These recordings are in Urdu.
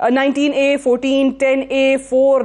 19A, 14, 10A, 4,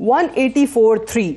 184(3)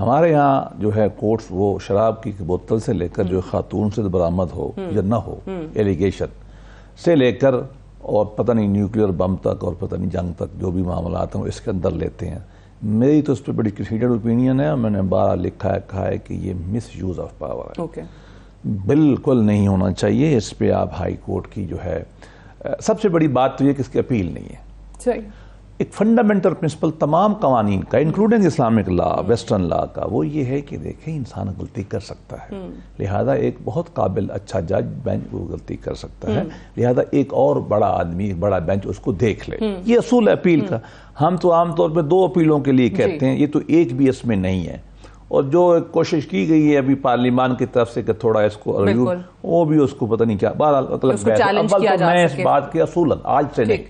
ہمارے یہاں جو ہے کورٹس وہ شراب کی بوتل سے لے کر جو خاتون سے برآمد ہو یا نہ ہو ایلیگیشن سے لے کر اور پتہ نہیں نیوکلیئر بم تک اور پتہ نہیں جنگ تک جو بھی معاملات ہیں وہ اس کے اندر لیتے ہیں. میری تو اس پہ بڑی کنسیڈرڈ اوپینین ہے. میں نے بارہ لکھا ہے کہا ہے کہ یہ مس یوز آف پاور ہے, بالکل نہیں ہونا چاہیے. اس پہ آپ ہائی کورٹ کی جو ہے سب سے بڑی بات تو یہ کہ اس کی اپیل نہیں ہے. ایک فنڈامنٹل پرنسپل تمام قوانین کا انکلوڈنگ اسلامک لا, ویسٹرن لا کا, وہ یہ ہے کہ دیکھیں انسان غلطی کر سکتا ہے, لہذا ایک بہت قابل اچھا جج بینچ وہ غلطی کر سکتا ہے, لہذا ایک اور بڑا آدمی ایک بڑا بینچ اس کو دیکھ لے. یہ اصول ہے اپیل کا. ہم تو عام طور پہ 2 اپیلوں کے لیے کہتے ہیں, یہ تو ایک بھی اس میں نہیں ہے. اور جو کوشش کی گئی ہے ابھی پارلیمان کی طرف سے کہ تھوڑا اس کو ریویو, وہ بھی اس کو پتہ نہیں کیا. بہرحال میں اس بات کے اصولاً آج سے نہیں,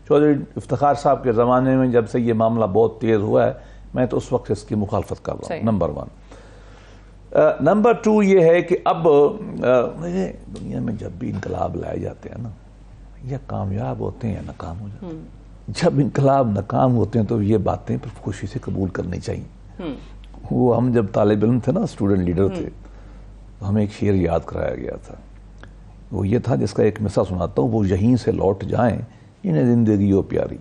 چودھری افتخار صاحب کے زمانے میں جب سے یہ معاملہ بہت تیز ہوا ہے, میں تو اس وقت اس کی مخالفت کر رہا ہوں. نمبر 1. نمبر 2 یہ ہے کہ اب دنیا میں جب بھی انقلاب لائے جاتے ہیں نا, یا کامیاب ہوتے ہیں یا ناکام ہو جاتے ہیں. جب انقلاب ناکام ہوتے ہیں تو یہ باتیں خوشی سے قبول کرنی چاہیے. وہ ہم جب طالب علم تھے نا, اسٹوڈنٹ لیڈر تھے, تو ہمیں ایک شعر یاد کرایا گیا تھا. وہ یہ تھا, جس کا ایک مثال سناتا ہوں. وہ یہیں سے لوٹ جائیں انہیں زندگی ہو پیاری,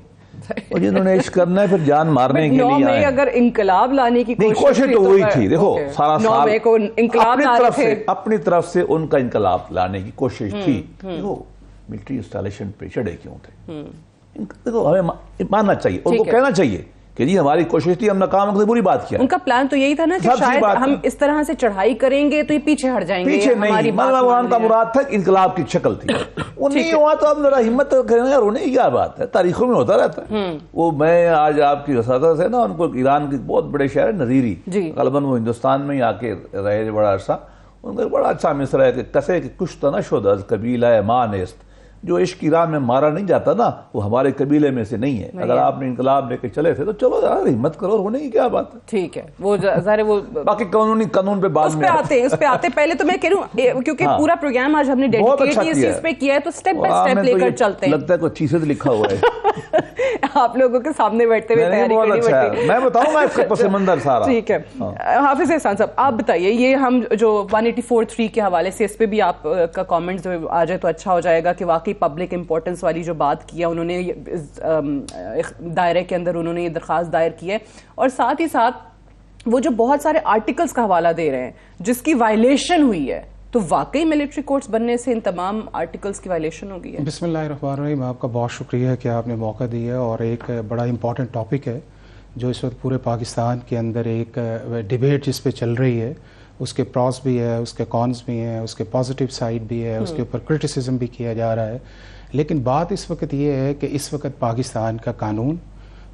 اور جنہوں نے عشق کرنا ہے پھر جان مارنے کے لیے آئے. اگر انقلاب لانے کی کوشش تو وہی تھی. دیکھو سارا سال اپنی طرف سے ان کا انقلاب لانے کی کوشش تھی. دیکھو ملٹری انسٹالیشن پہ چڑھے کیوں تھے, دیکھو ہمیں ماننا چاہیے, ان کو کہنا چاہیے کہ جی ہماری کوشش تھی, ہم ناکام ہو گئے, بری بات کیا. ان کا پلان تو یہی تھا نا کہ شاید ہم اس طرح سے چڑھائی کریں گے تو یہ پیچھے ہٹ جائیں گے. پیچھے نہیں, مولانا کا مراد تھا انقلاب کی شکل تھی. وہ نہیں ہوا تو اب ذرا ہمت کریں یار, ہونے کی کیا بات ہے, تاریخوں میں ہوتا رہتا ہے. وہ میں آج آپ کی اساتذہ سے نا, ان کو ایران کی بہت بڑے شہر ہے نظیری, غالباً وہ ہندوستان میں ہی آ کے رہے بڑا عرصہ. ان کا بڑا اچھا مصرع ہے کہ کسے کہ کچھ تنہ شد از قبیلہ ماں نیست. جو عشق کی راہ میں مارا نہیں جاتا نا, وہ ہمارے قبیلے میں سے نہیں ہے. اگر آپ نے انقلاب لے کے چلے تھے تو چلو یار ہمت کرو, ہونے کی کیا بات ہے. ٹھیک ہے, وہ ظاہر وہ باقی قانون پہ بعد میں اس پہ آتے. پہلے تو میں کہہ رہا ہوں کیونکہ پورا پروگرام آج ہم نے ڈیڈیکیٹ اس چیز پہ کیا ہے, تو سٹیپ بائی سٹیپ لے کر چلتے ہیں. لگتا ہے کوئی چیز لکھا ہوا ہے آپ لوگوں کے سامنے بیٹھتے ہوئے تیاری کرنی پڑتی ہے. میں بتاؤں گا اس کا پس منظر سارا. ٹھیک ہے, حافظ احسان صاحب آپ بتائیے, یہ ہم جو 184(3) کے حوالے سے اس پہ بھی آپ کا کامنٹ جو آ جائے تو اچھا ہو جائے گا, کہ واقعی پبلک امپورٹنس والی جو بات کی ہے انہوں نے دائرے کے اندر انہوں نے یہ درخواست دائر کی ہے, اور ساتھ ہی ساتھ وہ جو بہت سارے آرٹیکلز کا حوالہ دے رہے ہیں جس کی وائلیشن ہوئی ہے, تو واقعی ملٹری کورٹس بننے سے ان تمام آرٹیکلز کی وائلیشن ہو گئی ہے. بسم اللہ الرحمن الرحیم. آپ کا بہت شکریہ کہ آپ نے موقع دیا, اور ایک بڑا امپورٹنٹ ٹاپک ہے جو اس وقت پورے پاکستان کے اندر ایک ڈیبیٹ جس پہ چل رہی ہے. اس کے پراس بھی ہے, اس کے کونس بھی ہیں, اس کے پازیٹیو سائڈ بھی ہے, اس کے اوپر کرٹیسزم بھی کیا جا رہا ہے. لیکن بات اس وقت یہ ہے کہ اس وقت پاکستان کا قانون,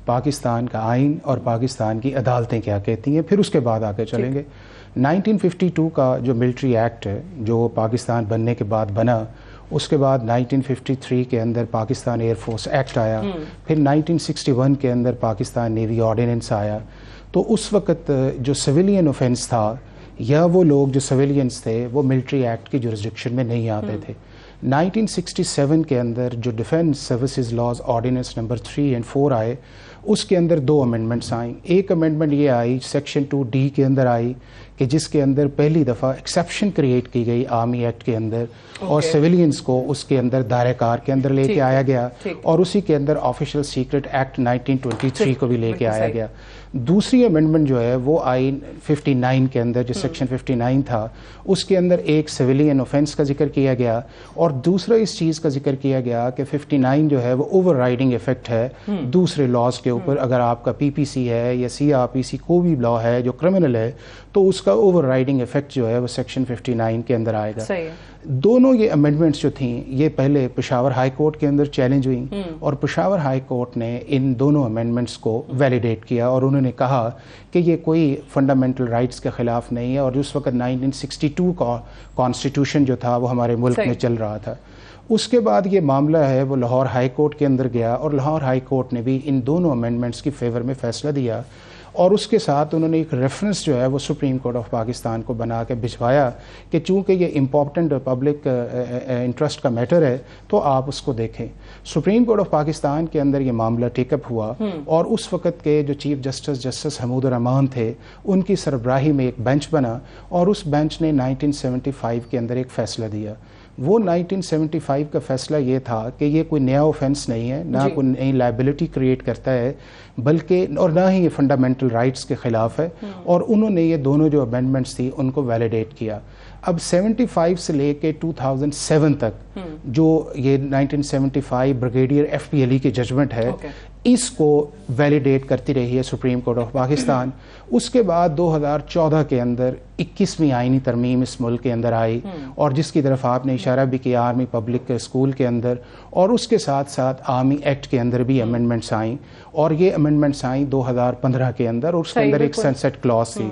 پاکستان کا آئین اور پاکستان کی عدالتیں کیا کہتی ہیں, پھر اس کے بعد آگے چلیں گے. 1952 کا جو ملٹری ایکٹ ہے جو پاکستان بننے کے بعد بنا, اس کے بعد 1953 کے اندر پاکستان ایئر فورس ایکٹ آیا, پھر 1961 کے اندر پاکستان نیوی آرڈیننس آیا. تو اس وقت جو سویلین اوفینس تھا, یا وہ لوگ جو سویلینز تھے وہ ملٹری ایکٹ کی جورسڈکشن میں نہیں آتے تھے. 1967 کے اندر جو defence services laws ordinance number 3 اور 4 آئے, اس کے اندر 2 امینڈمنٹس آئیں. ایک امینڈمنٹ یہ آئی سیکشن 2D کے اندر آئی کہ جس کے اندر پہلی دفعہ ایکسیپشن کریٹ کی گئی آرمی ایکٹ کے اندر, اور سویلینز کو اس کے اندر دائرہ کار کے اندر لے کے آیا گیا, اور اسی کے اندر آفیشیل سیکرٹ ایکٹ 1923 کو بھی لے کے آیا گیا. دوسری امینڈمنٹ جو ہے وہ آئی 59 کے اندر, جو سیکشن 59 تھا, اس کے اندر ایک سویلین اوفینس کا ذکر کیا گیا, اور دوسرا اس چیز کا ذکر کیا گیا کہ 59 جو ہے وہ اوور رائڈنگ افیکٹ ہے دوسرے لاز کے اوپر. اگر آپ کا PPC ہے یا CRPC کوئی بھی لا ہے جو کرمنل ہے, تو اس کا اوور رائڈنگ افیکٹ جو ہے وہ سیکشن 59 کے اندر آئے گا. دونوں یہ امینڈمنٹس جو تھیں یہ پہلے پشاور ہائی کورٹ کے اندر چیلنج ہوئیں, اور پشاور ہائی کورٹ نے ان دونوں امینڈمنٹس کو ویلیڈیٹ کیا, اور انہوں نے کہا کہ یہ کوئی فنڈامنٹل رائٹس کے خلاف نہیں ہے. اور اس وقت 1962 کا کانسٹیٹیوشن جو تھا وہ ہمارے ملک میں چل رہا تھا. اس کے بعد یہ معاملہ ہے وہ لاہور ہائی کورٹ کے اندر گیا, اور لاہور ہائی کورٹ نے بھی ان دونوں امینڈمنٹس کی فیور میں فیصلہ دیا, اور اس کے ساتھ انہوں نے ایک ریفرنس جو ہے وہ سپریم کورٹ آف پاکستان کو بنا کے بھجوایا کہ چونکہ یہ امپورٹنٹ پبلک انٹرسٹ کا میٹر ہے تو آپ اس کو دیکھیں. سپریم کورٹ آف پاکستان کے اندر یہ معاملہ ٹیک اپ ہوا اور اس وقت کے جو چیف جسٹس حمود الرحمان تھے ان کی سربراہی میں ایک بینچ بنا اور اس بینچ نے 1975 کے اندر ایک فیصلہ دیا. وہ 1975 کا فیصلہ یہ تھا کہ یہ کوئی نیا اوفینس نہیں ہے, نہ کوئی نئی لائبلٹی کریٹ کرتا ہے, بلکہ اور نہ ہی یہ فنڈامنٹل رائٹس کے خلاف ہے, اور انہوں نے یہ دونوں جو امینڈمنٹس تھی ان کو ویلیڈیٹ کیا. اب 75 سے لے کے 2007 تک جو یہ 1975 بریگیڈیئر ایف پی علی کی ججمنٹ ہے اس کو ویلیڈیٹ کرتی رہی ہے سپریم کورٹ آف پاکستان. اس کے بعد 2014 کے اندر 21ویں آئینی ترمیم اس ملک کے اندر آئی, اور جس کی طرف آپ نے اشارہ بھی کیا آرمی پبلک اسکول کے اندر, اور اس کے ساتھ ساتھ آرمی ایکٹ کے اندر بھی امینڈمنٹس آئیں, اور یہ امینڈمنٹس آئیں 2015 کے اندر, اور اس کے اندر ایک سنسیٹ کلاس تھی.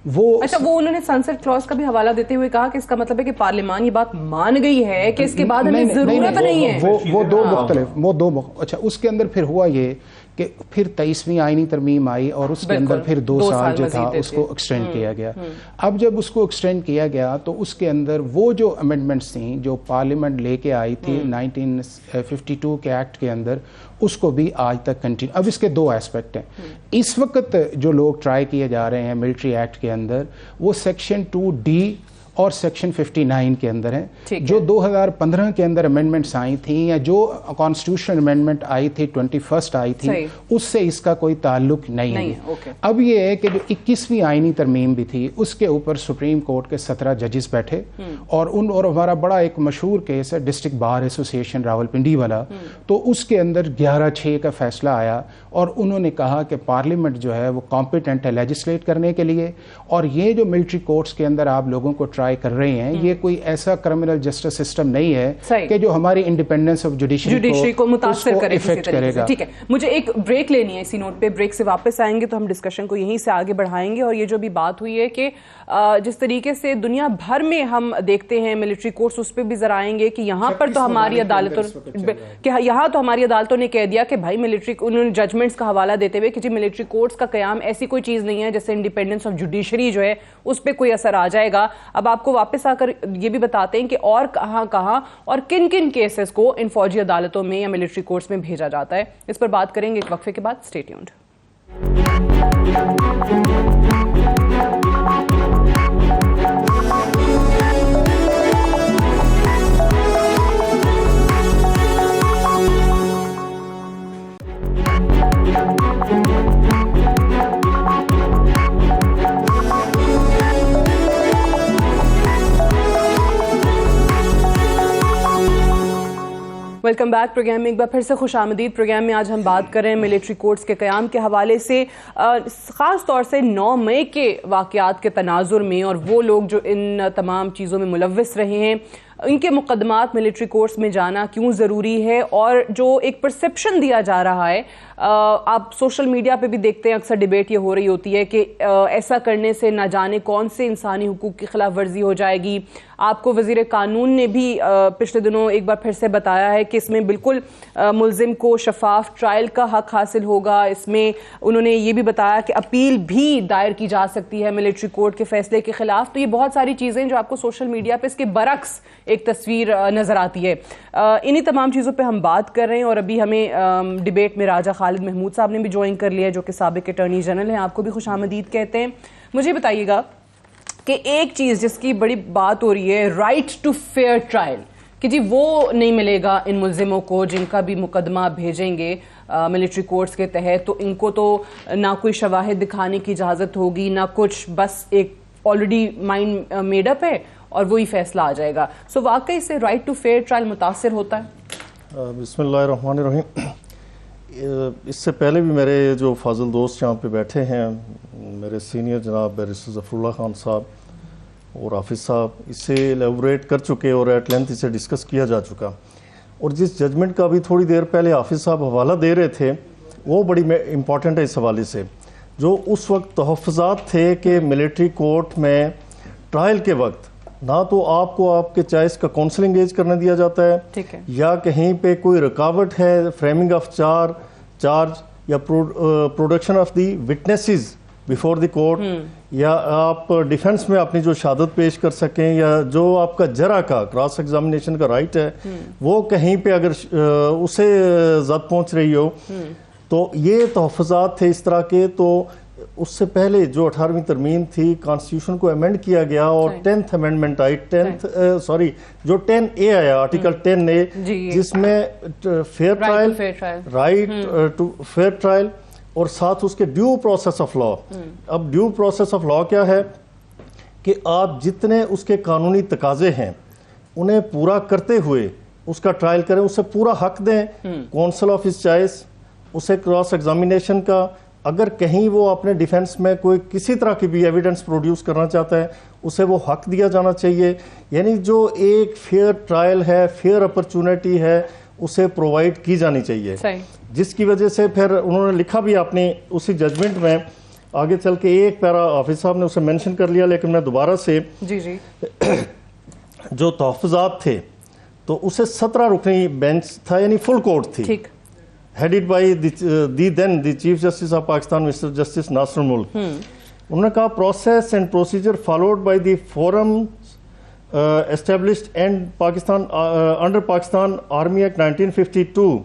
وہ انہوں نے سنسیٹ کلاس کا بھی حوالہ دیتے ہوئے کہا کہ اس کا مطلب ہے کہ پارلیمان یہ بات مان گئی ہے کہ اس کے بعد ہمیں ضرورت نہیں ہے. وہ دو مختلف اچھا اس کے اندر پھر ہوا یہ کہ پھر 23ویں آئینی ترمیم آئی اور اس کے اندر پھر 2 سال جو تھا اس کو ایکسٹینڈ کیا گیا. اب جب اس کو ایکسٹینڈ کیا گیا تو اس کے اندر وہ جو امینڈمنٹس تھیں جو پارلیمنٹ لے کے آئی تھی 1952 کے ایکٹ کے اندر, اس کو بھی آج تک کنٹینیو. اب اس کے 2 ایسپیکٹ ہیں. اس وقت جو لوگ ٹرائی کیے جا رہے ہیں ملٹری ایکٹ کے اندر وہ سیکشن 2D اور سیکشن 59 کے اندر ہیں, جو 2015 کے اندر امینڈمنٹس آئی تھیں یا جو کانسٹیٹیوشنل امینڈمنٹ آئی تھی 21 آئی تھی اس سے اس کا کوئی تعلق نہیں ہے. اب یہ ہے کہ جو 21ویں آئینی ترمیم بھی تھی اس کے اوپر سپریم کورٹ کے 17 ججز بیٹھے, اور ہمارا بڑا ایک مشہور کیس ہے ڈسٹرکٹ بار ایسوسیشن راولپنڈی والا, تو اس کے اندر 11-6 کا فیصلہ آیا, اور انہوں نے کہا کہ پارلیمنٹ جو ہے وہ کمپیٹنٹ ہے لیجسلیٹ کرنے کے لیے, اور یہ جو ملٹری کورٹس کے اندر آپ لوگوں کو ٹرائی کر رہے ہیں یہ کوئی ایسا کرمنل جسٹس سسٹم نہیں ہے کہ جو ہماری انڈیپینڈنس آف جوڈیشری کو متاثر کرے گا. ٹھیک ہے, مجھے ایک بریک لینی ہے اسی نوٹ پہ. بریک سے واپس آئیں گے تو ہم ڈسکشن کو یہیں سے آگے بڑھائیں گے. اور یہ جو بھی بات ہوئی ہے کہ جس طریقے سے دنیا بھر میں ہم دیکھتے ہیں ملٹری کورٹس, اس پہ بھی ذرا آئیں گے کہ یہاں پر تو ہماری عدالتوں نے کہہ دیا کہ بھائی ملٹری, انہوں نے ججمنٹس کا حوالہ دیتے ہوئے کہ جی ملٹری کورٹس کا قیام ایسی کوئی چیز نہیں ہے جیسے انڈیپینڈنس آف جوڈیشری جو ہے اس پہ کوئی اثر آ جائے گا. اب آپ کو واپس آ کر یہ بھی بتاتے ہیں کہ اور کہاں اور کن کن کیسز کو ان فوجی عدالتوں میں یا ملٹری کورٹس میں بھیجا جاتا ہے. اس پر بات کریں گے ایک وقفے کے بعد. Stay tuned. Welcome back. Programme میں ایک بار پھر سے خوش آمدید. پروگرام میں آج ہم بات کر رہے ہیں ملٹری کورٹس کے قیام کے حوالے سے, خاص طور سے 9 مئی کے واقعات کے تناظر میں, اور وہ لوگ جو ان تمام چیزوں میں ملوث رہے ہیں ان کے مقدمات ملٹری کورٹس میں جانا کیوں ضروری ہے, اور جو ایک پرسپشن دیا جا رہا ہے, آپ سوشل میڈیا پہ بھی دیکھتے ہیں اکثر ڈیبیٹ یہ ہو رہی ہوتی ہے کہ ایسا کرنے سے نہ جانے کون سے انسانی حقوق کی خلاف ورزی ہو جائے گی. آپ کو وزیر قانون نے بھی پچھلے دنوں ایک بار پھر سے بتایا ہے کہ اس میں بالکل ملزم کو شفاف ٹرائل کا حق حاصل ہوگا. اس میں انہوں نے یہ بھی بتایا کہ اپیل بھی دائر کی جا سکتی ہے ملٹری کورٹ کے فیصلے کے خلاف. تو یہ بہت ساری چیزیں جو آپ کو سوشل میڈیا پہ اس کے برعکس ایک تصویر نظر آتی ہے. انہی تمام چیزوں پہ ہم بات کر رہے ہیں, اور ابھی ہمیں ڈیبیٹ میں راجہ خالد محمود صاحب نے بھی جوائن کر لیا جو کہ سابق اٹارنی جنرل ہیں. آپ کو بھی خوش آمدید کہتے ہیں. مجھے بتائیے گا کہ ایک چیز جس کی بڑی بات ہو رہی ہے, رائٹ ٹو فیئر ٹرائل, کہ جی وہ نہیں ملے گا ان ملزموں کو جن کا بھی مقدمہ بھیجیں گے ملٹری کورٹس کے تحت, تو ان کو تو نہ کوئی شواہد دکھانے کی اجازت ہوگی نہ کچھ, بس ایک آلریڈی مائنڈ میڈ اپ ہے اور وہی فیصلہ آ جائے گا. سو واقعی سے رائٹ ٹو فیئر ٹرائل متاثر ہوتا ہے؟ بسم اللہ الرحمن الرحیم. اس سے پہلے بھی میرے جو فاضل دوست یہاں پہ بیٹھے ہیں, میرے سینئر جناب بیرسٹر ظفر اللہ خان صاحب اور حافظ صاحب, اس سے ایلیبوریٹ کر چکے اور ایٹ لینتھ اسے ڈسکس کیا جا چکا. اور جس ججمنٹ کا بھی تھوڑی دیر پہلے حافظ صاحب حوالہ دے رہے تھے وہ بڑی امپورٹنٹ ہے اس حوالے سے. جو اس وقت تحفظات تھے کہ ملٹری کورٹ میں ٹرائل کے وقت نہ تو آپ کو آپ کے چوائس کا کونسل انگیج کرنے دیا جاتا ہے, یا کہیں پہ کوئی رکاوٹ ہے فریمنگ آف چارج یا production of the witnesses before the court, یا آپ ڈیفنس میں اپنی جو شہادت پیش کر سکیں، یا جو آپ کا جرا کا کراس ایگزامینیشن کا رائٹ ہے وہ کہیں پہ اگر اسے زد پہنچ رہی ہو، تو یہ تحفظات تھے اس طرح کے. تو اس سے پہلے جو 18ویں ترمیم تھی کانسٹیٹیوشن کو امینڈ کیا گیا اور 10th امینڈمنٹ آئی، جو 10A آیا، آرٹیکل 10A، جس میں fair trial, right to fair trial, اور ساتھ اس کے ڈیو پروسیس آف لا. اب ڈیو پروسیس آف لا کیا ہے کہ آپ جتنے اس کے قانونی تقاضے ہیں انہیں پورا کرتے ہوئے اس کا ٹرائل کریں، اسے پورا حق دیں، کونسل آف ہز چوائس، اسے کراس ایگزامینیشن کا. اگر کہیں وہ اپنے ڈیفنس میں کوئی کسی طرح کی بھی ایویڈنس پروڈیوس کرنا چاہتا ہے اسے وہ حق دیا جانا چاہیے. یعنی جو ایک فیئر ٹرائل ہے، فیئر اپرچونٹی ہے، اسے پرووائڈ کی جانی چاہیے. جس کی وجہ سے پھر انہوں نے لکھا بھی اپنی اسی ججمنٹ میں آگے چل کے، ایک پیرا حافظ صاحب نے اسے مینشن کر لیا لیکن میں دوبارہ سے جو تحفظات تھے تو اسے 17 رکنی بینچ تھا، یعنی فل کورٹ تھی، headed by the Chief Justice of Pakistan, Mr. Justice Nasir Mulk. انہوں نے کہا process and procedure followed by the forum established and under Pakistan Army Act 1952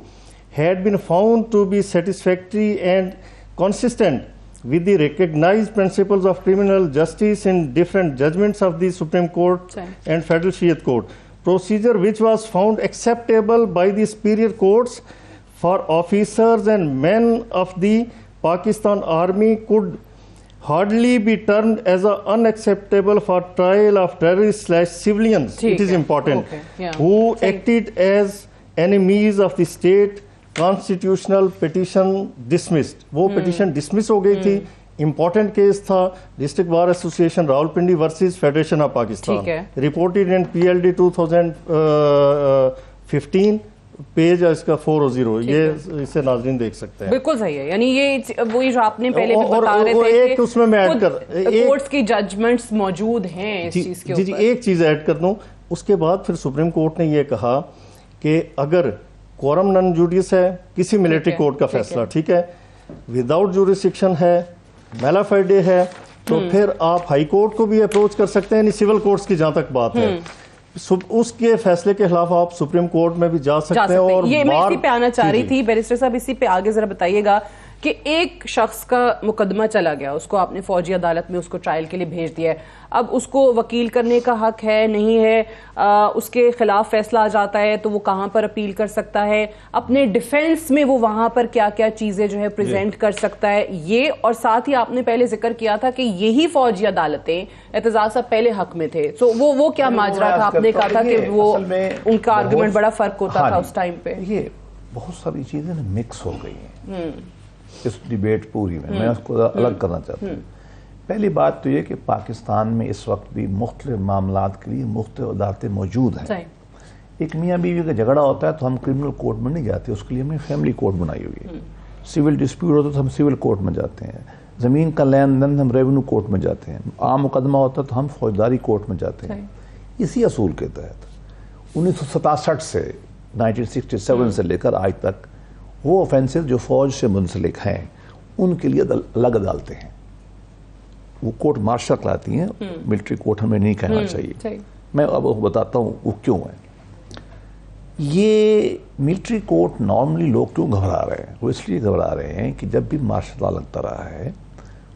had been found to be satisfactory and consistent with the recognized principles of criminal justice in different judgments of the Supreme Court and Federal Shariat Court. Procedure which was found acceptable by the superior courts for officers and men of the Pakistan Army could hardly be termed as unacceptable for trial of terrorists/civilians. It is important. Who acted as enemies of the state. Constitutional petition dismissed. وہ petition dismiss ہو گئی تھی. امپورٹنٹ کیس تھا district bar association Rawalpindi versus federation of Pakistan, reported in PLD 2015، page ہے اس کا 400. یہ اسے ناظرین دیکھ سکتے ہیں. بالکل صحیح ہے. یعنی یہ وہی جو آپ نے پہلے بھی بتا رہے تھے کہ اس میں میں ایڈ کر کورٹس کی ججمنٹس موجود ہیں اس چیز کے اوپر. جی ایک چیز ایڈ کر دوں. اس کے بعد پھر سپریم کورٹ نے یہ کہا کہ اگر کوورم نن جوڈیس ہے کسی ملٹری کورٹ کا فیصلہ، ٹھیک ہے، وداؤٹ جوریسڈکشن ہے، میلا فائڈے ہے، تو پھر آپ ہائی کورٹ کو بھی اپروچ کر سکتے ہیں. یعنی سول کورٹس کی جہاں تک بات ہے، اس کے فیصلے کے خلاف آپ سپریم کورٹ میں بھی جا سکتے ہیں. اور یہ میں اسی پہ آنا چاہ رہی تھی بیرسٹر صاحب، اسی پہ آگے ذرا بتائیے گا کہ ایک شخص کا مقدمہ چلا گیا، اس کو آپ نے فوجی عدالت میں اس کو ٹرائل کے لیے بھیج دیا ہے. اب اس کو وکیل کرنے کا حق ہے نہیں ہے، اس کے خلاف فیصلہ آ جاتا ہے تو وہ کہاں پر اپیل کر سکتا ہے، اپنے ڈیفینس میں وہ وہاں پر کیا کیا چیزیں جو ہے پریزنٹ کر سکتا ہے. یہ اور ساتھ ہی آپ نے پہلے ذکر کیا تھا کہ یہی فوجی عدالتیں اعتزاز صاحب پہلے حق میں تھے. سو وہ کیا ماجرا تھا؟ آپ نے کہا تھا کہ وہ ان کا آرگومنٹ بڑا فرق ہوتا تھا اس ٹائم پہ. یہ بہت ساری چیزیں مکس ہو گئی ہیں اس ڈیبیٹ پوری میں اس کو الگ کرنا چاہتا ہوں. پہلی بات تو یہ کہ پاکستان میں اس وقت بھی مختلف معاملات کے لیے مختلف عدالتیں موجود ہیں. ایک میاں بیوی کا جھگڑا ہوتا ہے تو ہم کرمنل کورٹ میں نہیں جاتے، اس کے لیے ہم نے فیملی کورٹ بنائی ہوئی ہے. سول ڈسپیوٹ ہوتا ہے تو ہم سول کورٹ میں جاتے ہیں. زمین کا لین دین ہم ریونیو کورٹ میں جاتے ہیں. عام مقدمہ ہوتا ہے تو ہم فوجداری کورٹ میں جاتے ہیں. اسی اصول کے تحت 1967 سے 1967 سے لے کر آج تک وہ اوفینسز جو فوج سے منسلک ہیں ان کے لیے الگ عدالتیں ہیں. وہ کورٹ مارشل کراتی ہیں، ملٹری کورٹ ہمیں نہیں کہنا چاہیے. میں اب بتاتا ہوں وہ کیوں ہے. یہ ملٹری کورٹ نارملی لوگ کیوں گھبرا رہے ہیں؟ وہ اس لیے گھبرا رہے ہیں کہ جب بھی مارشل لا لگتا رہا ہے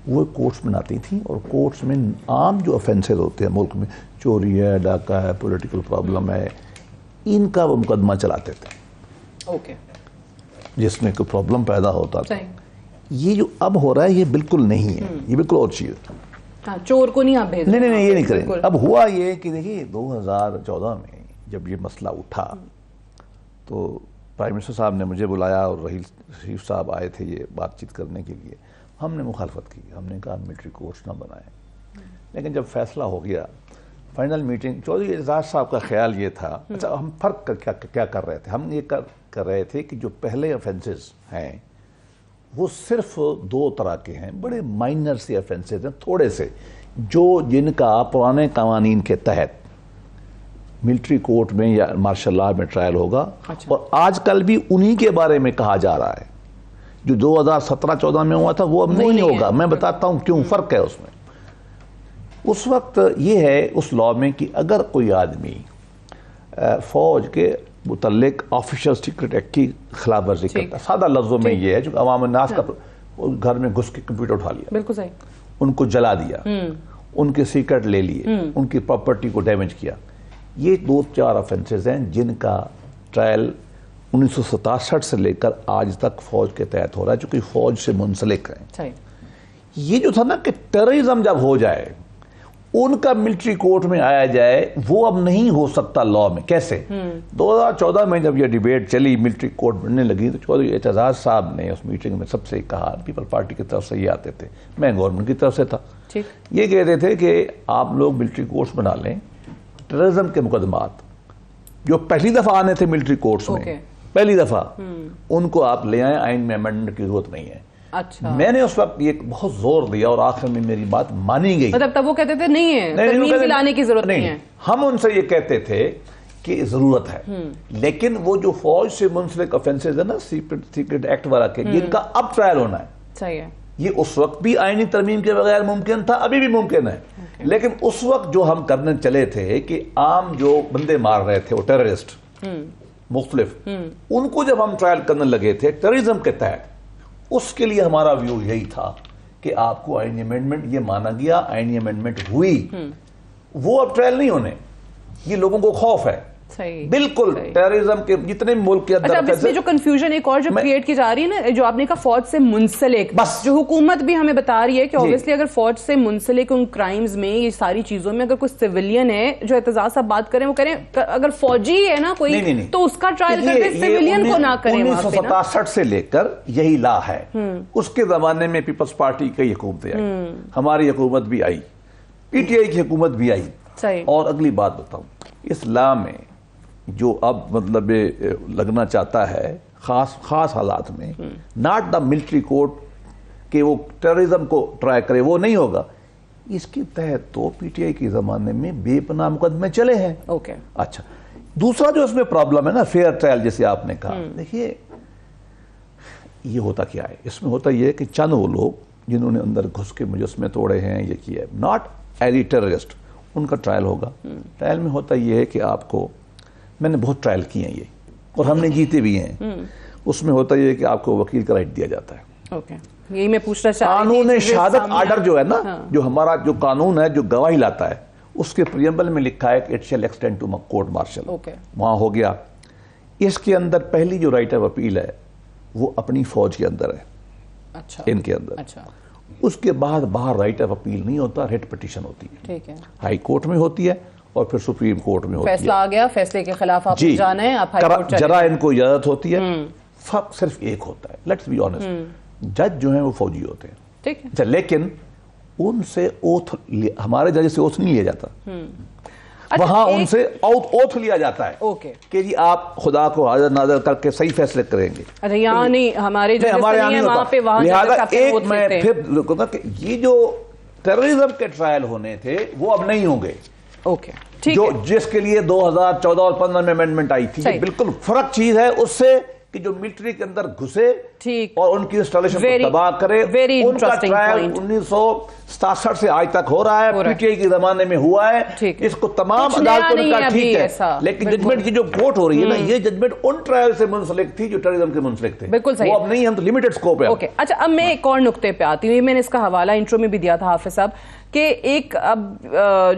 وہ کورٹس میں آتی تھیں، اور کورٹس میں عام جو اوفینسز ہوتے ہیں ملک میں، چوری ہے، ڈاکہ ہے، پولیٹیکل پرابلم ہے، ان کا وہ مقدمہ چلاتے تھے جس میں کوئی پرابلم پیدا ہوتا تھا. یہ جو اب ہو رہا ہے یہ بالکل نہیں ہے، یہ بالکل اور چیز ہے. چور کو نہیں آپ بھیج نہیں یہ نہیں کریں گے. اب ہوا یہ کہ دیکھیے 2014 میں جب یہ مسئلہ اٹھا تو پرائم منسٹر صاحب نے مجھے بلایا اور رحیل شریف صاحب آئے تھے یہ بات چیت کرنے کے لیے. ہم نے مخالفت کی، ہم نے کہا ملٹری کورٹس نہ بنائیں. لیکن جب فیصلہ ہو گیا فائنل میٹنگ، چودھری اعزاز صاحب کا خیال یہ تھا، اچھا ہم فرق کیا کر رہے تھے؟ ہم یہ کر رہے تھے کہ جو پہلے افینسز ہیں وہ صرف 2 طرح کے ہیں، بڑے مائنر سے افینسز ہیں، تھوڑے سے، جن کا پرانے قوانین کے تحت ملٹری کورٹ میں یا مارشل لا میں ٹرائل ہوگا. اور آج کل بھی انہی کے بارے میں کہا جا رہا ہے جو 2017-14 میں ہوا تھا وہ اب نہیں ہوگا. میں بتاتا ہوں کیوں فرق ہے اس میں. اس وقت یہ ہے اس لاء میں کہ اگر کوئی آدمی فوج کے متعلق آفیشل سیکرٹ ایکٹ کی خلاف ورزی کرتا ہے، سادہ لفظوں میں یہ ہے جو عوام الناس کا گھر میں گھس کے کمپیوٹر اٹھا لیا، بالکل صحیح، ان کو جلا دیا، ان کے سیکرٹ لے لیے، ان کی پراپرٹی کو ڈیمیج کیا، یہ 2-4 افینسز ہیں جن کا ٹرائل 1967 سے لے کر آج تک فوج کے تحت ہو رہا ہے، چونکہ فوج سے منسلک ہیں. یہ جو تھا نا کہ ٹیررزم جب ہو جائے ان کا ملٹری کورٹ میں آیا جائے، وہ اب نہیں ہو سکتا لاء میں. کیسے؟ 2014 میں جب یہ ڈیبیٹ چلی، ملٹری کورٹ بننے لگی، تو چودھری اعتزاز صاحب نے اس میٹنگ میں سب سے کہا، پیپل پارٹی کی طرف سے یہ آتے تھے، میں گورنمنٹ کی طرف سے تھا، یہ کہتے تھے کہ آپ لوگ ملٹری کورٹس بنا لیں، ٹیررزم کے مقدمات جو پہلی دفعہ آنے تھے ملٹری کورٹس میں، پہلی دفعہ ان کو آپ لے آئیں، آئین میں امینڈمنٹ کی ضرورت نہیں ہے. میں نے اس وقت یہ بہت زور دیا اور آخر میں میری بات مانی گئی. مطلب تب وہ کہتے تھے نہیں ہے، ترمیم لانے کی ضرورت نہیں ہے. ہم ان سے یہ کہتے تھے کہ ضرورت ہے، لیکن وہ جو فوج سے منسلک افینسز ہے نا، سیکرٹ ایکٹ والا کے، جن کا اب ٹرائل ہونا ہے، صحیح ہے، یہ اس وقت بھی آئینی ترمیم کے بغیر ممکن تھا، ابھی بھی ممکن ہے. لیکن اس وقت جو ہم کرنے چلے تھے کہ عام جو بندے مار رہے تھے وہ ٹیررسٹ مختلف، ان کو جب ہم ٹرائل کرنے لگے تھے ٹیررزم کے تحت، اس کے لیے ہمارا ویو یہی تھا کہ آپ کو آئینی امینڈمنٹ یہ مانا گیا، آئینی امینڈمنٹ ہوئی، وہ اب ٹرائل نہیں ہونے. یہ لوگوں کو خوف ہے بالکل ٹیررزم کے جتنے ملک کے اندر. اب اس میں جو کنفیوژن ایک اور جو کریٹ کی جا رہی ہے نا، جو آپ نے کہا فوج سے منسلک، جو حکومت بھی ہمیں بتا رہی ہے کہ اوبویسلی اگر فوج سے منسلک ان کرائمز میں، یہ ساری چیزوں میں اگر کوئی سیویلین ہے، جو اعتزاز صاحب بات کریں وہ کریں، اگر فوجی ہے نا کوئی تو اس کا ٹرائل کرتے سیویلین کو نہ کریں. 1967 سے لے کر یہی لا ہے. اس کے زمانے میں پیپلز پارٹی کی حکومتیں آئی، ہماری حکومت بھی آئی، پی ٹی آئی کی حکومت بھی آئی. اور اگلی بات بتاؤں، اس لا میں جو اب مطلب لگنا چاہتا ہے خاص حالات میں، ناٹ دا ملٹری کورٹ کہ وہ ٹیررزم کو ٹرائی کرے، وہ نہیں ہوگا. اس کے تحت تو پی ٹی آئی کے زمانے میں بے پناہ مقدمے چلے ہیں. اچھا، دوسرا جو اس میں پرابلم ہے نا، فیئر ٹرائل جیسے آپ نے کہا، دیکھیے یہ ہوتا کیا ہے، اس میں ہوتا یہ ہے کہ چند وہ لوگ جنہوں نے اندر گھس کے مجسمے توڑے ہیں، یہ کیا ہے، ناٹ ایز اے ٹیررسٹ، ان کا ٹرائل ہوگا. ٹرائل میں ہوتا یہ ہے کہ آپ کو، میں نے بہت ٹرائل کیے ہیں یہ، اور ہم نے جیتے بھی ہیں. اس میں ہوتا یہ ہے کہ آپ کو وکیل کا رائٹ دیا جاتا ہے. یہی میں پوچھنا چاہ رہا ہوں، قانون شہادت آرڈر جو ہے نا، جو ہمارا جو قانون ہے جو گواہی لاتا ہے، اس کے پریمبل میں لکھا ہے کہ it shall extend to court martial. وہاں ہو گیا. اس کے اندر پہلی جو رائٹ آف اپیل ہے وہ اپنی فوج کے اندر ہے، ان کے اندر. اس کے بعد باہر رائٹ آف اپیل نہیں ہوتا، ریٹ پٹیشن ہوتی ہے، ہائی کورٹ میں ہوتی ہے اور پھر سپریم کورٹ میں ہوتی ہے. فیصلہ آ گیا، فیصلے کے خلاف آپ جانا ہے، آپ ہائی کورٹ چلے. جرا ان کو اجازت ہوتی ہے. فرق صرف ایک ہوتا ہے، لیٹس بی آنیسٹ، جج جو ہیں وہ فوجی ہوتے ہیں، ٹھیک ہے، لیکن ان سے اوتھ، ہمارے جج سے اوتھ نہیں لیا جاتا، وہاں ان سے اوتھ لیا جاتا ہے کہ جی آپ خدا کو حاضر ناظر کر کے صحیح فیصلے کریں گے. اچھا، یہاں نہیں، ہمارے جو وہاں پہ وہاں لہٰذا ایک میں پھر کہتا کہ یہ جو ٹیررزم کے ٹرائل ہونے تھے وہ اب نہیں ہوں گے. جو جس کے لیے 2014 اور 15 میں امینڈمنٹ آئی تھی، یہ بالکل فرق چیز ہے اس سے کہ جو ملٹری کے اندر گھسے اور ان کی انسٹالیشن کو تباہ کرے. ان کا ٹرائل 1967 سے آج تک ہو رہا ہے، پی ٹی آئی کے زمانے میں ہوا ہے. اس کو تمام عدالتوں نے کہا ٹھیک ہے، لیکن ججمنٹ کی جو کوٹ ہو رہی ہے نا، یہ ججمنٹ ان ٹرائل سے منسلک تھی جو ٹیررزم کے منسلک تھے. بالکل صحیح، وہ اب نہیں، ہم تو لمیٹڈ سکوپ ہے. اچھا، اب میں ایک اور نقطے پہ آتی ہوں. میں نے اس کا حوالہ انٹرو میں بھی دیا تھا حافظ صاحب، کہ ایک اب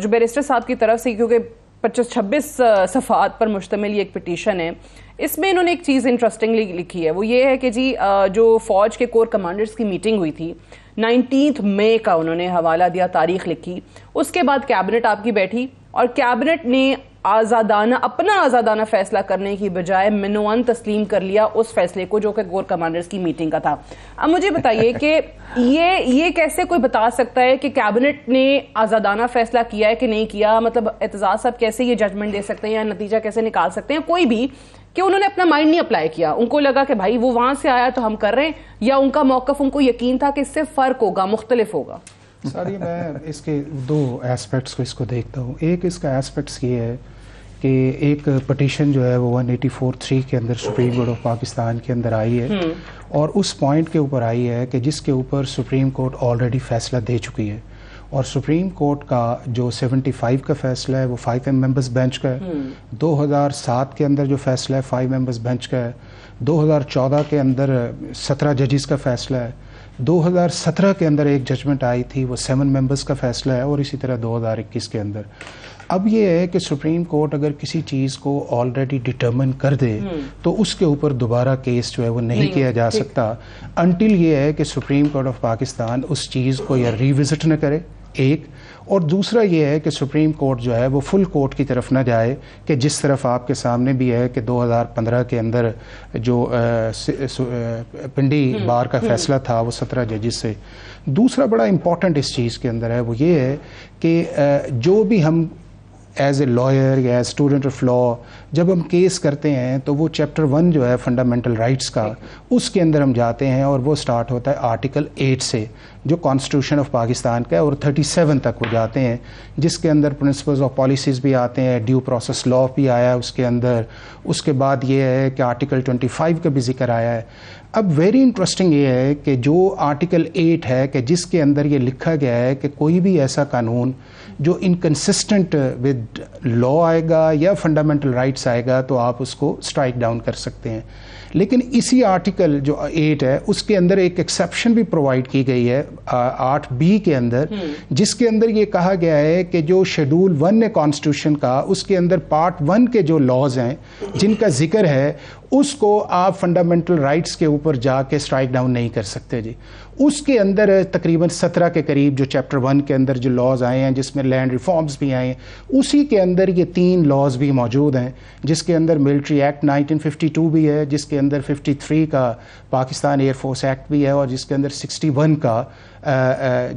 جو بیرسٹر صاحب کی طرف سے، کیونکہ 25-26 صفحات پر مشتمل یہ ایک پٹیشن ہے، اس میں انہوں نے ایک چیز انٹرسٹنگلی لکھی ہے. وہ یہ ہے کہ جی جو فوج کے کور کمانڈرز کی میٹنگ ہوئی تھی 19 مئی کا، انہوں نے حوالہ دیا، تاریخ لکھی. اس کے بعد کیبنٹ آپ کی بیٹھی اور کیبنٹ نے اپنا آزادانہ فیصلہ کرنے کی بجائے منوان تسلیم کر لیا اس فیصلے کو جو کہ کور کمانڈرز کی میٹنگ کا تھا. اب مجھے بتائیے کہ یہ کیسے کوئی بتا سکتا ہے کہ کیبنٹ نے آزادانہ فیصلہ کیا ہے کہ نہیں کیا؟ مطلب اعتزاز صاحب کیسے یہ ججمنٹ دے سکتے ہیں یا نتیجہ کیسے نکال سکتے ہیں کوئی بھی کہ انہوں نے اپنا مائنڈ نہیں اپلائی کیا، ان کو لگا کہ بھائی وہ وہاں سے آیا تو ہم کر رہے ہیں، یا ان کا موقف ان کو یقین تھا کہ اس سے فرق ہوگا، مختلف ہوگا؟ ساری میں اس کے دو ایسپیکٹس کو اس کو دیکھتا ہوں. ایک اس کا ایسپیکٹس یہ ہے کہ ایک پٹیشن جو ہے وہ 184(3) کے اندر سپریم کورٹ آف پاکستان کے اندر آئی ہے اور اس پوائنٹ کے اوپر آئی ہے کہ جس کے اوپر سپریم کورٹ آلریڈی فیصلہ دے چکی ہے، اور سپریم کورٹ کا جو 75 کا فیصلہ ہے وہ 5 ممبرز بینچ کا ہے، 2007 کے اندر جو فیصلہ ہے 5 ممبرز بینچ کا ہے، 2014 کے اندر 17 ججز کا فیصلہ ہے، 2017 کے اندر ایک ججمنٹ آئی تھی وہ 7 ممبرز کا فیصلہ ہے، اور اسی طرح 2021 کے اندر۔ اب یہ ہے کہ سپریم کورٹ اگر کسی چیز کو آلریڈی ڈٹرمن کر دے تو اس کے اوپر دوبارہ کیس جو ہے وہ نہیں کیا جا سکتا انٹل یہ ہے کہ سپریم کورٹ آف پاکستان اس چیز کو یا ریوزٹ نہ کرے، ایک، اور دوسرا یہ ہے کہ سپریم کورٹ جو ہے وہ فل کورٹ کی طرف نہ جائے کہ جس طرف آپ کے سامنے بھی ہے کہ 2015 کے اندر جو پنڈی بار کا فیصلہ تھا وہ 17 ججز سے۔ دوسرا بڑا امپورٹنٹ اس چیز کے اندر ہے وہ یہ ہے کہ جو بھی ہم ایز اے لائر یا ایز اسٹوڈنٹ آف لا جب ہم کیس کرتے ہیں تو وہ چیپٹر 1 جو ہے فنڈامنٹل رائٹس کا، اس کے اندر ہم جاتے ہیں اور وہ سٹارٹ ہوتا ہے آرٹیکل 8 سے جو کانسٹیٹیوشن آف پاکستان کا ہے، اور 37 تک وہ جاتے ہیں جس کے اندر پرنسپلز آف پالیسیز بھی آتے ہیں، ڈیو پروسیس لا بھی آیا ہے اس کے اندر، اس کے بعد یہ ہے کہ آرٹیکل 25 کا بھی ذکر آیا ہے۔ اب ویری انٹرسٹنگ یہ ہے کہ جو آرٹیکل 8 ہے کہ جس کے اندر یہ لکھا گیا ہے کہ کوئی بھی ایسا قانون جو انکنسسٹنٹ ود لا آئے گا یا فنڈامنٹل رائٹس آئے گا تو آپ اس کو اسٹرائک ڈاؤن کر سکتے ہیں، لیکن اسی آرٹیکل جو 8 ہے اس کے اندر ایک ایکسیپشن بھی پرووائڈ کی گئی ہے 8B کے اندر، جس کے اندر یہ کہا گیا ہے کہ جو شیڈول 1 ہے کانسٹیٹیوشن کا، اس کے اندر پارٹ 1 کے جو لاز ہیں جن کا ذکر ہے اس کو آپ فنڈامنٹل رائٹس کے اوپر جا کے اسٹرائک ڈاؤن نہیں کر سکتے جی۔ اس کے اندر تقریباً 17 کے قریب جو چیپٹر 1 کے اندر جو لاز آئے ہیں جس میں لینڈ ریفارمز بھی آئے ہیں، اسی کے اندر یہ 3 لاز بھی موجود ہیں، جس کے اندر ملٹری ایکٹ 1952 بھی ہے، جس کے اندر 53 کا پاکستان ایئر فورس ایکٹ بھی ہے، اور جس کے اندر 61 کا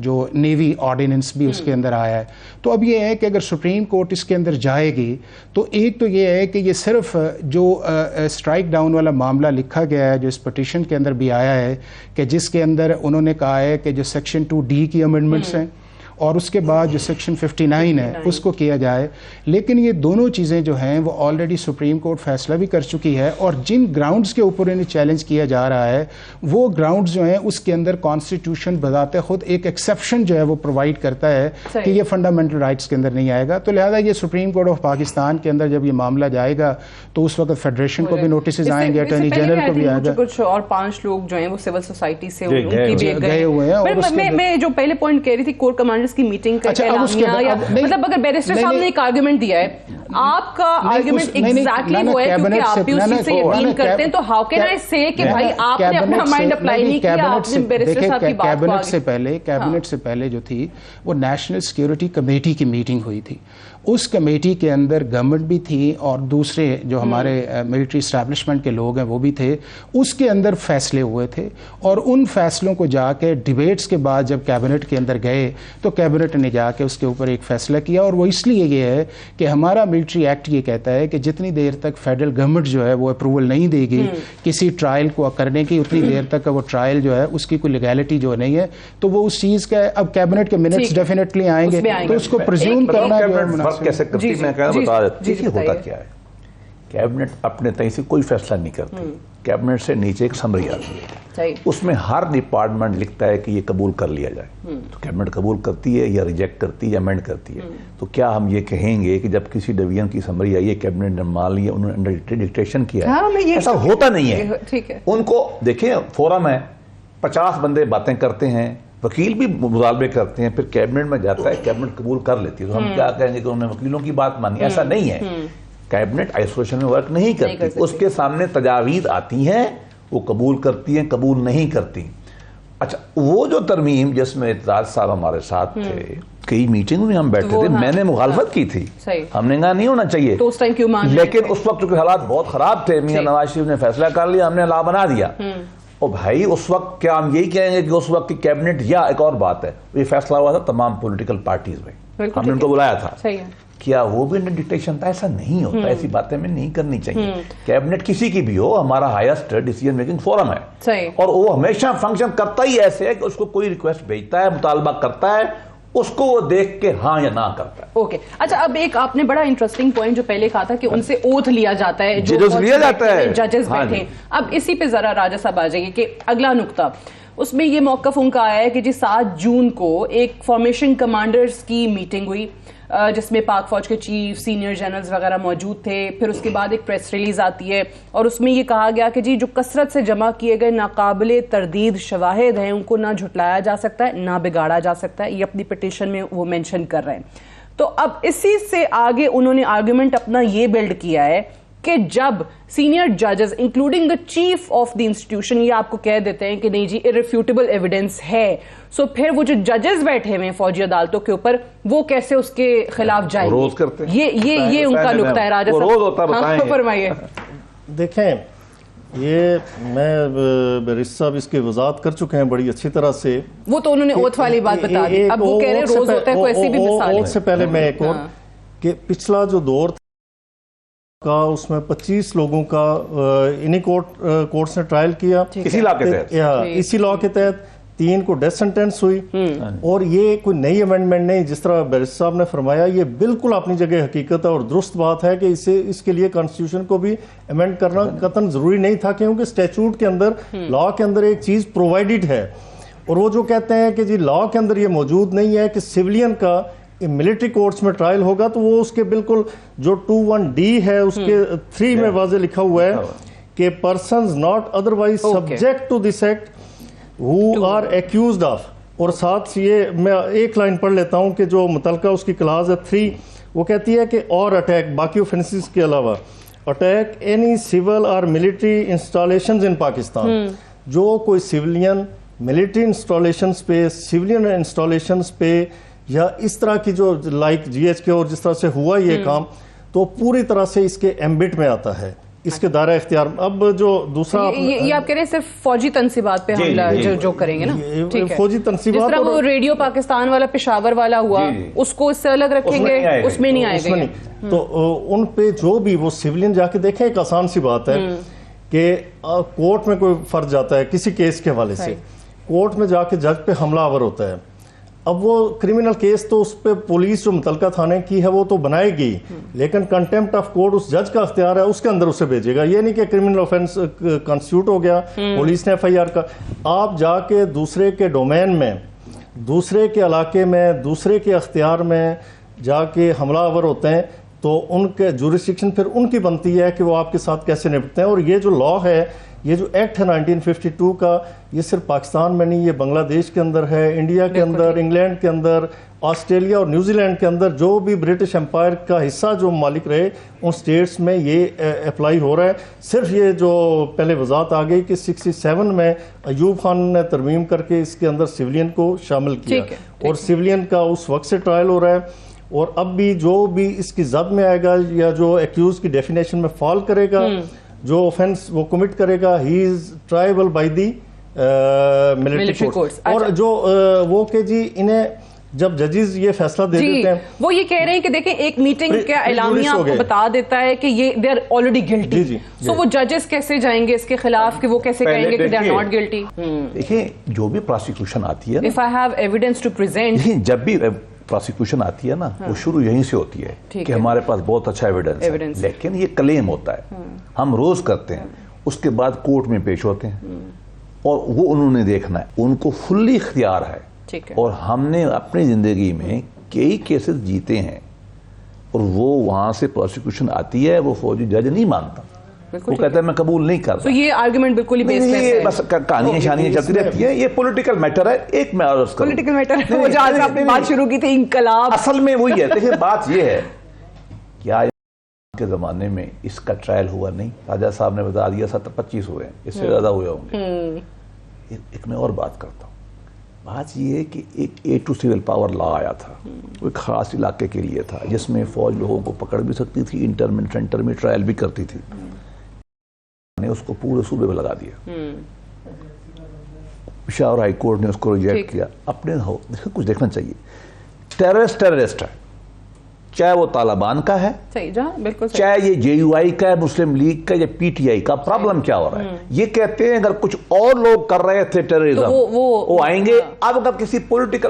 جو نیوی آرڈیننس بھی اس کے اندر آیا ہے۔ تو اب یہ ہے کہ اگر سپریم کورٹ اس کے اندر جائے گی تو ایک تو یہ ہے کہ یہ صرف جو اسٹرائک ڈاؤن والا معاملہ لکھا گیا ہے جو اس پٹیشن کے اندر بھی آیا ہے کہ جس کے اندر انہوں نے کہا ہے کہ جو سیکشن 2D کی امینڈمنٹس ہیں اور اس کے بعد جو سیکشن 59 ہے اس کو کیا جائے، لیکن یہ دونوں چیزیں جو ہیں وہ آلریڈی سپریم کورٹ فیصلہ بھی کر چکی ہے، اور جن گراؤنڈز کے اوپر انہیں چیلنج کیا جا رہا ہے وہ گراؤنڈز جو ہیں اس کے اندر کانسٹیٹیوشن بذات خود ایک ایکسیپشن جو ہے وہ پرووائڈ کرتا ہے کہ یہ فنڈامنٹل رائٹس کے اندر نہیں آئے گا، تو لہذا یہ سپریم کورٹ آف پاکستان کے اندر جب یہ معاملہ جائے گا تو اس وقت فیڈریشن کو بھی نوٹسز آئیں گے، اٹارنی جنرل کو بھی آئے گا، کچھ اور 5 لوگ جو ہیں وہ سول سوسائٹی سے ان کی بھی گئے ہوئے ہیں۔ میں جو پہلے پوائنٹ کہہ رہی تھی کور کمانڈرز کی میٹنگ کا مطلب اگر بیرسٹر صاحب نے ایک آرگومنٹ دیا ہے، آپ کا آرگومنٹ ایگزیکٹلی وہ ہے کیونکہ آپ بھی اسی سے یقین کرتے ہیں، تو ہاؤ کین آئی سے کہ بھائی آپ نے اپنا مائنڈ اپلائی نہیں کیا، آپ نے بیرسٹر صاحب کی بات کو کیبنٹ سے پہلے جو تھی وہ نیشنل سیکیورٹی کمیٹی کی میٹنگ ہوئی تھی، اس کمیٹی کے اندر گورنمنٹ بھی تھی اور دوسرے جو ہمارے ملٹری اسٹیبلشمنٹ کے لوگ ہیں وہ بھی تھے، اس کے اندر فیصلے ہوئے تھے، اور ان فیصلوں کو جا کے ڈیبیٹس کے بعد جب کیبنٹ کے اندر گئے تو کیبنٹ نے جا کے اس کے اوپر ایک فیصلہ کیا، اور وہ اس لیے یہ ہے کہ ہمارا ملٹری ایکٹ یہ کہتا ہے کہ جتنی دیر تک فیڈرل گورنمنٹ جو ہے وہ اپروول نہیں دے گی کسی ٹرائل کو کرنے کی، اتنی دیر تک وہ ٹرائل جو ہے اس کی کوئی لیگیلٹی جو نہیں ہے، تو وہ اس چیز کا اب کیبنٹ کے منٹس ڈیفینیٹلی آئیں گے تو اس کو پرزیوم کرنا جو ہے کیسے کرتی میں کہنا بتا دیتی کہ ہوتا کیا ہے۔ کیبنٹ اپنے تئیں سے کوئی فیصلہ نہیں کرتی، کیبنٹ سے نیچے ایک سمری آتی ہے، اس میں ہر ڈپارٹمنٹ لکھتا ہے کہ یہ قبول کر لیا جائے، تو کیبنٹ قبول کرتی ہے یا ریجیکٹ کرتی ہے یا امینڈ کرتی ہے۔ تو کیا ہم یہ کہیں گے کہ جب کسی ڈویژن کی سمری آئی ہے کیبنٹ نے مان لیا، انہوں نے ڈکٹیشن کیا ہے؟ ایسا ہوتا نہیں ہے۔ ان کو دیکھیں فورم ہے، 50 بندے باتیں کرتے ہیں، وکیل بھی مطالبے کرتے ہیں، پھر کیبنٹ میں جاتا ہے، کیبنٹ قبول کر لیتی ہے، تو ہم کیا کہیں گے کہ انہوں نے وکیلوں کی بات مانی؟ ایسا نہیں ہے، کیبنٹ آئسولیشن میں ورک نہیں کرتی، اس کے سامنے تجاویز آتی ہیں، وہ قبول کرتی ہیں، قبول نہیں کرتی۔ اچھا وہ جو ترمیم جس میں اعتزاز صاحب ہمارے ساتھ تھے، کئی میٹنگ میں ہم بیٹھے تھے، میں نے مخالفت کی تھی، ہم نے کہا نہیں ہونا چاہیے، لیکن اس وقت چونکہ حالات بہت خراب تھے، میاں نواز شریف نے فیصلہ کر لیا، ہم نے لا بنا دیا۔ اور بھائی اس وقت کیا ہم یہی کہیں گے کہ اس وقت کی کیبنٹ، یا ایک اور بات ہے، یہ فیصلہ ہوا تھا تمام پولیٹیکل پارٹیز میں، ہم نے ان کو بلایا تھا، کیا وہ بھی ڈکٹیشن تھا؟ ایسا نہیں ہوتا، ایسی باتیں میں نہیں کرنی چاہیے۔ کیبنٹ کسی کی بھی ہو، ہمارا ہائیسٹ ڈیسیژن میکنگ فورم ہے، اور وہ ہمیشہ فنکشن کرتا ہی ایسے ہے کہ اس کو کوئی ریکویسٹ بھیجتا ہے، مطالبہ کرتا ہے، اس کو وہ دیکھ کے ہاں یا نہ کرتا ہے. اوکے اچھا، اب ایک آپ نے بڑا انٹرسٹنگ پوائنٹ جو پہلے کہا تھا کہ ان سے اوتھ لیا جاتا ہے، جو ججز بیٹھے ہیں. اب اسی پہ ذرا راجہ صاحب آ جائیے کہ اگلا نقطہ اس میں یہ موقف ان کا آیا ہے کہ جی 7 جون کو ایک فارمیشن کمانڈرز کی میٹنگ ہوئی جس میں پاک فوج کے چیف، سینئر جنرلز وغیرہ موجود تھے. پھر اس کے بعد ایک پریس ریلیز آتی ہے اور اس میں یہ کہا گیا کہ جی جو کثرت سے جمع کیے گئے ناقابل تردید شواہد ہیں ان کو نہ جھٹلایا جا سکتا ہے نہ بگاڑا جا سکتا ہے. یہ اپنی پٹیشن میں وہ مینشن کر رہے ہیں. تو اب اسی سے آگے انہوں نے آرگومنٹ اپنا یہ بلڈ کیا ہے کہ جب سینئر ججز including the chief of the institution یہ آپ کو کہہ دیتے ہیں کہ نہیں جی irrefutable ایویڈنس ہے، سو پھر وہ جو ججز بیٹھے ہوئے ہیں فوجی عدالتوں کے اوپر وہ کیسے اس کے خلاف جائیں گے؟ روز کرتے ہیں. یہ ان کا نقطہ ہے. راجہ روز ہوتا صاحب فرمائیے. دیکھیں یہ میں بیرسٹر صاحب اس کی وضاحت کر چکے ہیں بڑی اچھی طرح سے. وہ تو انہوں نے اوتھ والی بات بتا دی، اب وہ کہہ رہے ہیں روز ہوتا ہے، کوئی ایسی بھی مثال ہے. اوتھ سے پہلے میں ایک اور کہ پچھلا جو دور کا اس میں 25 لوگوں کا انہی کورٹس نے ٹرائل کیا اسی لا کے تحت، اسی لا کے تحت 3 کو ڈیتھ سینٹینس ہوئی. اور یہ کوئی نئی امینڈمنٹ نہیں، جس طرح بیرسٹر صاحب نے فرمایا یہ بالکل اپنی جگہ حقیقت ہے اور درست بات ہے کہ اس کے لیے کانسٹیٹیوشن کو بھی امینڈ کرنا قطعاً ضروری نہیں تھا، کیونکہ اسٹیچوٹ کے اندر لا کے اندر ایک چیز پرووائڈڈ ہے. اور وہ جو کہتے ہیں کہ جی لا کے اندر یہ موجود نہیں ہے کہ سویلین کا ملٹری کورٹس میں ٹرائل ہوگا، تو وہ اس کے بالکل جو 21D ہے اس کے 3 میں واضح لکھا ہوا ہے کہ persons not otherwise subject to this act who are accused of. اور ساتھ یہ میں ایک لائن پڑھ لیتا ہوں کہ جو متعلقہ اس کی کلاز ہے 3، وہ کہتی ہے کہ اور اٹیک باقی اوفینسز کے علاوہ اٹیک اینی سول اور ملٹری انسٹالیشنز ان پاکستان. جو کوئی سیولین ملٹری انسٹالیشنز پہ، سیولین انسٹالیشنز پہ یا اس طرح کی جو لائک GH کے اور جس طرح سے ہوا یہ کام، تو پوری طرح سے اس کے ایمبٹ میں آتا ہے، اس کے دائرہ اختیار. اب جو دوسرا یہ آپ کہہ رہے ہیں صرف فوجی تنصیبات پہ حملہ جو کریں گے نا، فوجی تنصیبات، جس طرح وہ ریڈیو پاکستان والا پشاور والا ہوا اس کو اس سے الگ رکھیں گے، اس میں نہیں آئے گا. تو ان پہ جو بھی وہ سیولین جا کے دیکھیں، ایک آسان سی بات ہے کہ کورٹ میں کوئی فرد جاتا ہے کسی کیس کے حوالے سے، کورٹ میں جا کے جج پہ حملہ آور ہوتا ہے. اب وہ کرمنل کیس تو اس پہ پولیس جو متعلقہ تھانے کی ہے وہ تو بنائے گی، لیکن کنٹیمپٹ آف کورٹ اس جج کا اختیار ہے، اس کے اندر اسے بھیجے گا. یہ نہیں کہ کرمنل آفینس کانسٹیٹیوٹ ہو گیا، پولیس نے FIR کا. آپ جا کے دوسرے کے ڈومین میں، دوسرے کے علاقے میں، دوسرے کے اختیار میں جا کے حملہ آور ہوتے ہیں، تو ان کے جورسڈکشن پھر ان کی بنتی ہے کہ وہ آپ کے ساتھ کیسے نپٹتے ہیں. اور یہ جو لا ہے، یہ جو ایکٹ ہے 1952 کا، یہ صرف پاکستان میں نہیں، یہ بنگلہ دیش کے اندر ہے، انڈیا کے اندر، انگلینڈ کے اندر، آسٹریلیا اور نیوزی لینڈ کے اندر جو بھی برٹش امپائر کا حصہ جو مالک رہے ان سٹیٹس میں یہ اپلائی ہو رہا ہے. صرف یہ جو پہلے وضاحت آ گئی کہ 67 میں ایوب خان نے ترمیم کر کے اس کے اندر سیولین کو شامل کیا، اور سیولین کا اس وقت سے ٹرائل ہو رہا ہے. اور اب بھی جو بھی اس کی زد میں آئے گا یا جو ایکیوز کی ڈیفینیشن میں فال کرے گا، جو اوفینس وہ کمٹ کرے گا، he is triable by the military courts. اور جو وہ کہ جی انہیں جب ججز یہ فیصلہ دے دیتے ہیں، وہ یہ کہہ رہے ہیں کہ دیکھیں ایک میٹنگ کا اعلامیہ آپ کو بتا دیتا ہے کہ یہ دے آر آلریڈی گلٹی، سو وہ ججز کیسے جائیں گے اس کے خلاف کہ وہ کیسے کہیں گے کہ دے آر ناٹ گلٹی؟ دیکھیں جو بھی پروسیکیوشن آتی ہے، if I have evidence to present, جب بھی پروسیکیوشن آتی ہے نا، وہ شروع یہیں سے ہوتی ہے کہ ہمارے پاس بہت اچھا ایویڈنس ہے، لیکن یہ کلیم ہوتا ہے، ہم روز کرتے ہیں، اس کے بعد کورٹ میں پیش ہوتے ہیں اور وہ انہوں نے دیکھنا ہے، ان کو فلی اختیار ہے. اور ہم نے اپنی زندگی میں کئی کیسز جیتے ہیں اور وہ وہاں سے پروسیکیوشن آتی ہے، وہ فوجی جج نہیں مانتا، وہ کہتا ہے میں قبول نہیں کرتا. تو یہ آرگومنٹ بالکل ہی بیس لیس ہے، بس کہانیاں شانیاں چلتی رہتی ہیں. یہ پولیٹیکل میٹر ہے. ایک میں عرض کروں، پولیٹیکل میٹر ہے، وہ جہاں سے آپ نے بات شروع کی تھی انقلاب، اصل میں وہی ہے. دیکھیں بات یہ ہے کہ آج کے زمانے میں اس کا ٹرائل ہوا نہیں. راجہ صاحب نے بتا دیا 25 ہوئے ہیں، اس سے زیادہ ہوئے ہوں گے. ایک میں اور بات کرتا ہوں. بات یہ ہے کہ ایک A2 سول پاور لا آیا تھا، وہ ایک خاص علاقے کے لیے تھا، جس میں فوج لوگوں کو پکڑ بھی سکتی تھی، انٹرمنٹ سینٹر میں ٹرائل بھی کرتی تھی. نے اس کو پورے صوبے میں لگا دیا. پشاور ہائی کورٹ نے اس کو ریجیکٹ کیا. اپنے کچھ دیکھنا چاہیے. ٹیررسٹ ہے، چاہے وہ طالبان کا ہے، چاہے یہ JUI کا ہے، مسلم لیگ کا یا PTI کا. پرابلم کیا ہو رہا ہے؟ یہ کہتے ہیں اگر کچھ اور لوگ کر رہے تھے ٹیررزم وہ آئیں گے. اب اگر کسی پولیٹیکل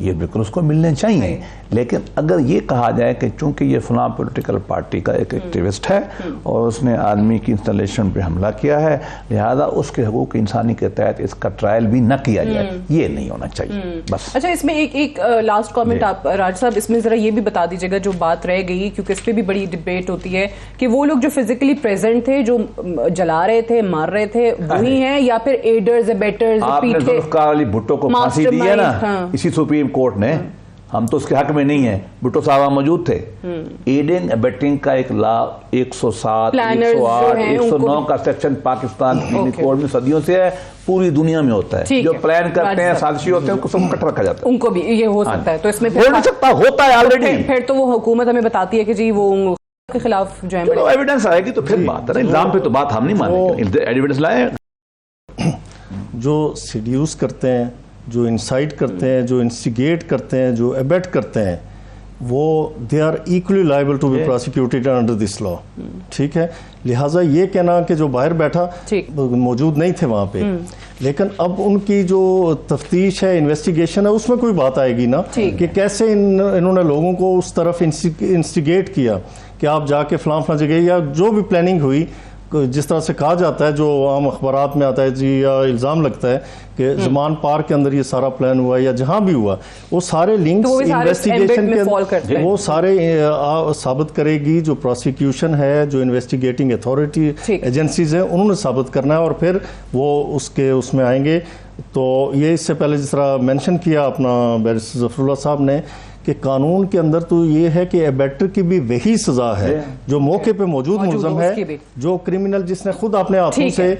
یہ بالکل اس کو ملنے چاہیے. لیکن اگر یہ کہا جائے کہ چونکہ یہ فلاں پولیٹیکل پارٹی کا ایک ایکٹیوسٹ ہے اور اس نے آدمی کی انسٹالیشن پہ حملہ کیا ہے لہذا اس کے حقوق انسانی کے تحت اس کا ٹرائل بھی نہ کیا جائے, یہ نہیں ہونا چاہیے بس. اچھا, اس میں ایک لاسٹ کامنٹ آپ راج صاحب اس میں ذرا یہ بھی بتا دیجیے گا جو بات رہ گئی, کیونکہ اس پہ بھی بڑی ڈبیٹ ہوتی ہے کہ وہ لوگ جو فزیکلی پریزنٹ تھے, جو جلا رہے تھے, مار رہے تھے, وہی ہیں یا پھر ایڈرز ایبیٹرز آپ نے ذوالفقار علی بھٹو کو پھانسی دی ہے نا اسی سپریم کورٹ نے, ہم تو اس کے حق میں نہیں ہیں, بھٹو صاحب موجود تھے. ایڈنگ ایبیٹنگ کا ایک لا 107 108 109 کا سیکشن پاکستان کی کوڈ میں صدیوں سے ہے, پوری دنیا میں ہوتا ہے. جو پلان کرتے ہیں سازشی ہوتے ہیں ان کو سب کٹ رکھا جاتا ہے, ان کو بھی یہ ہو سکتا ہے. تو اس میں ہو نہیں سکتا, ہوتا ہے آلریڈی. پھر تو وہ حکومت ہمیں بتاتی ہے کہ جی وہ کے خلاف جو ہے چلو ایویڈنس آئے گی تو پھر بات ہے, الزام پہ تو بات ہم نہیں مانیں گے, ایویڈنس لائیں. جو سیڈیوس کرتے ہیں, جو انسائٹ کرتے ہیں, جو انسٹیگیٹ کرتے ہیں, جو ایبیٹ کرتے ہیں, وہ they are equally liable to be prosecuted under this law. ٹھیک ہے, لہٰذا یہ کہنا کہ جو باہر بیٹھا موجود نہیں تھے وہاں پہ, لیکن اب ان کی جو تفتیش ہے, انویسٹیگیشن ہے, اس میں کوئی بات آئے گی نا کہ کیسے انہوں نے لوگوں کو اس طرف انسٹیگیٹ کیا کہ آپ جا کے فلاں فلاں جگہ, یا جو بھی پلاننگ ہوئی جس طرح سے کہا جاتا ہے, جو عام اخبارات میں آتا ہے جی, یا الزام لگتا ہے کہ زمان پارک کے اندر یہ سارا پلان ہوا یا جہاں بھی ہوا, وہ سارے لنکس انویسٹیگیشن کے وہ سارے ثابت کرے گی جو پروسیکیوشن ہے, جو انویسٹیگیٹنگ اتھارٹی ایجنسیز ہیں, انہوں نے ثابت کرنا ہے اور پھر وہ اس میں آئیں گے. تو یہ اس سے پہلے جس طرح مینشن کیا اپنا بیرسٹر ظفر اللہ صاحب نے کہ قانون کے اندر تو یہ ہے کہ ایبیٹر کی بھی وہی سزا ہے جو موقع پہ موجود ملزم ہے, جو کرمنل جس نے خود اپنے ہاتھوں سے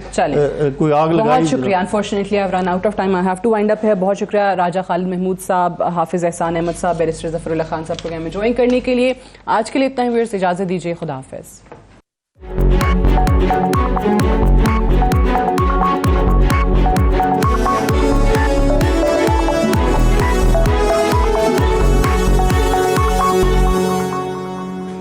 کوئی آگ لگائی. بہت شکریہ. Unfortunately I have run out of time, I have to wind up ہے. بہت شکریہ راجہ خالد محمود صاحب, حافظ احسان احمد صاحب, بیرسٹر ظفر اللہ خان صاحب پروگرام میں جوائن کرنے کے لیے. آج کے لیے اتنا ہی, ویئرز اجازت دیجیے, خدا حافظ.